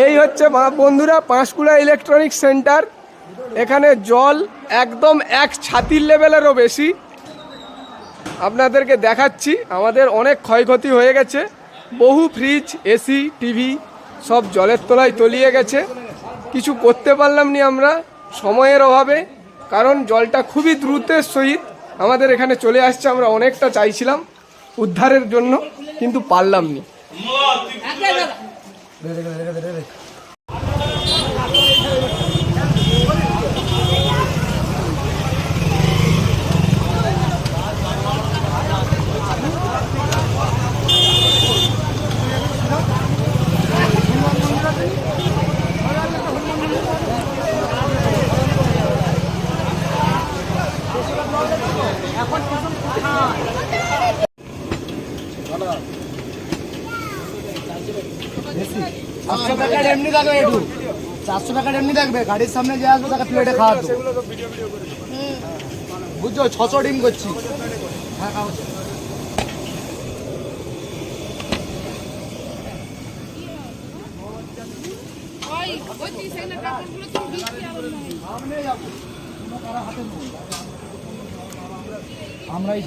এই হচ্ছে বন্ধুরা পাঁশকুড়া ইলেকট্রনিক সেন্টার। এখানে জল একদম এক ছাতির লেভেলেরও বেশি। আপনাদেরকে দেখাচ্ছি, আমাদের অনেক ক্ষয়ক্ষতি হয়ে গেছে। বহু ফ্রিজ, এসি, টিভি সব জলের তলায় তলিয়ে গেছে। কিছু করতে পারলাম না আমরা সময়ের অভাবে, কারণ জলটা খুবই দ্রুতের সহিত আমাদের এখানে চলে আসছে। আমরা অনেকটা চাইছিলাম উদ্ধারের জন্য, কিন্তু পারলাম না। এমনি থাকবে, একটু 400 টাকার এমনি থাকবে। গাড়ির সামনে যে আসবে তাকে প্লেটে খাওয়াতো, বুঝছো? 600 ডিম করছি। আমরাই